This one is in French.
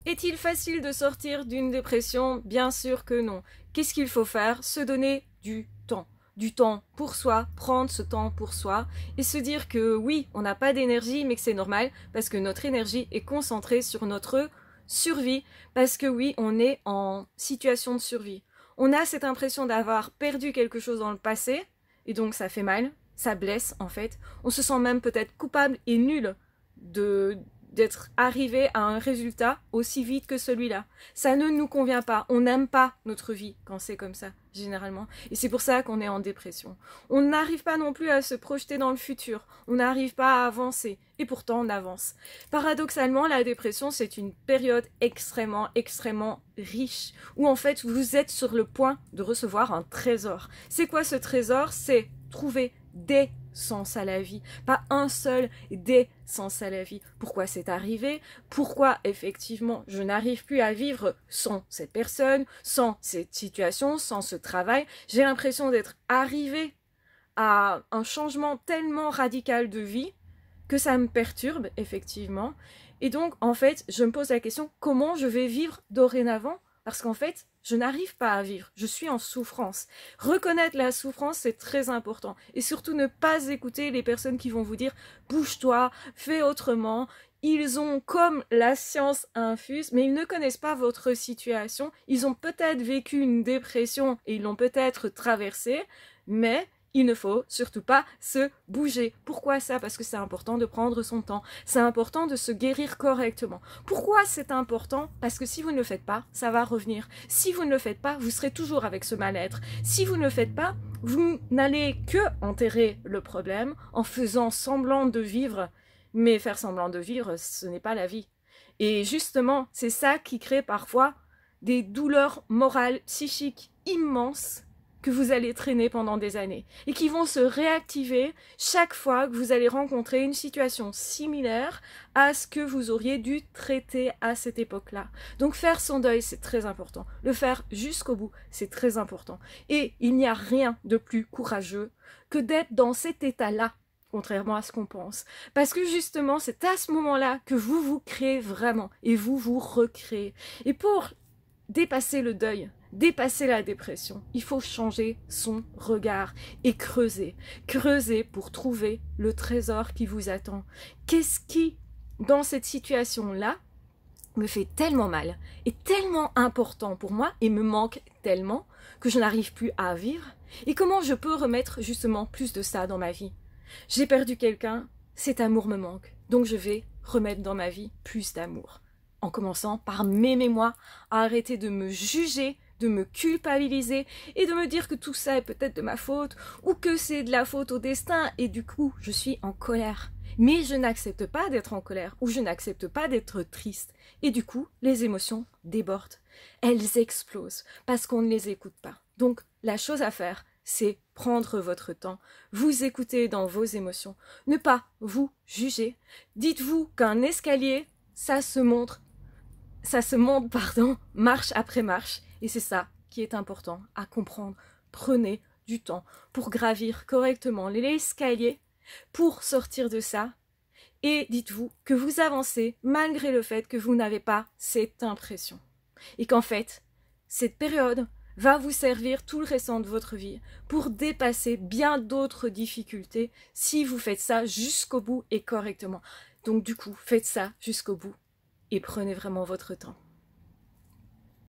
Est-il facile de sortir d'une dépression? Bien sûr que non. Qu'est-ce qu'il faut faire? Se donner du temps. Du temps pour soi, prendre ce temps pour soi et se dire que oui, on n'a pas d'énergie mais que c'est normal parce que notre énergie est concentrée sur notre survie parce que oui, on est en situation de survie. On a cette impression d'avoir perdu quelque chose dans le passé et donc ça fait mal, ça blesse en fait. On se sent même peut-être coupable et nul d'être arrivé à un résultat aussi vite que celui-là. Ça ne nous convient pas. On n'aime pas notre vie quand c'est comme ça, généralement. Et c'est pour ça qu'on est en dépression. On n'arrive pas non plus à se projeter dans le futur. On n'arrive pas à avancer. Et pourtant, on avance. Paradoxalement, la dépression, c'est une période extrêmement, extrêmement riche, où en fait, vous êtes sur le point de recevoir un trésor. C'est quoi ce trésor? C'est trouver des sens à la vie, pas un seul, des sens à la vie. Pourquoi c'est arrivé? Pourquoi effectivement je n'arrive plus à vivre sans cette personne, sans cette situation, sans ce travail? J'ai l'impression d'être arrivée à un changement tellement radical de vie que ça me perturbe effectivement. Et donc en fait je me pose la question, comment je vais vivre dorénavant? Parce qu'en fait, je n'arrive pas à vivre, je suis en souffrance. Reconnaître la souffrance, c'est très important. Et surtout, ne pas écouter les personnes qui vont vous dire « bouge-toi, fais autrement ». Ils ont comme la science infuse, mais ils ne connaissent pas votre situation. Ils ont peut-être vécu une dépression et ils l'ont peut-être traversée, mais il ne faut surtout pas se bouger. Pourquoi ça? Parce que c'est important de prendre son temps. C'est important de se guérir correctement. Pourquoi c'est important? Parce que si vous ne le faites pas, ça va revenir. Si vous ne le faites pas, vous serez toujours avec ce mal-être. Si vous ne le faites pas, vous n'allez que enterrer le problème en faisant semblant de vivre. Mais faire semblant de vivre, ce n'est pas la vie. Et justement, c'est ça qui crée parfois des douleurs morales, psychiques immenses que vous allez traîner pendant des années et qui vont se réactiver chaque fois que vous allez rencontrer une situation similaire à ce que vous auriez dû traiter à cette époque-là. Donc faire son deuil, c'est très important. Le faire jusqu'au bout, c'est très important. Et il n'y a rien de plus courageux que d'être dans cet état-là, contrairement à ce qu'on pense. Parce que justement, c'est à ce moment-là que vous vous créez vraiment et vous vous recréez. Et pour dépasser le deuil, dépasser la dépression, il faut changer son regard et creuser. Creuser pour trouver le trésor qui vous attend. Qu'est-ce qui, dans cette situation-là, me fait tellement mal, est tellement important pour moi et me manque tellement que je n'arrive plus à vivre? Et comment je peux remettre justement plus de ça dans ma vie? J'ai perdu quelqu'un, cet amour me manque, donc je vais remettre dans ma vie plus d'amour. En commençant par m'aimer moi, à arrêter de me juger, de me culpabiliser et de me dire que tout ça est peut-être de ma faute ou que c'est de la faute au destin et du coup je suis en colère. Mais je n'accepte pas d'être en colère ou je n'accepte pas d'être triste et du coup les émotions débordent. Elles explosent parce qu'on ne les écoute pas. Donc la chose à faire, c'est prendre votre temps, vous écouter dans vos émotions, ne pas vous juger. Dites-vous qu'un escalier, ça se monte, marche après marche. Et c'est ça qui est important à comprendre. Prenez du temps pour gravir correctement l'escalier, pour sortir de ça. Et dites-vous que vous avancez malgré le fait que vous n'avez pas cette impression. Et qu'en fait, cette période va vous servir tout le restant de votre vie pour dépasser bien d'autres difficultés si vous faites ça jusqu'au bout et correctement. Donc du coup, faites ça jusqu'au bout et prenez vraiment votre temps.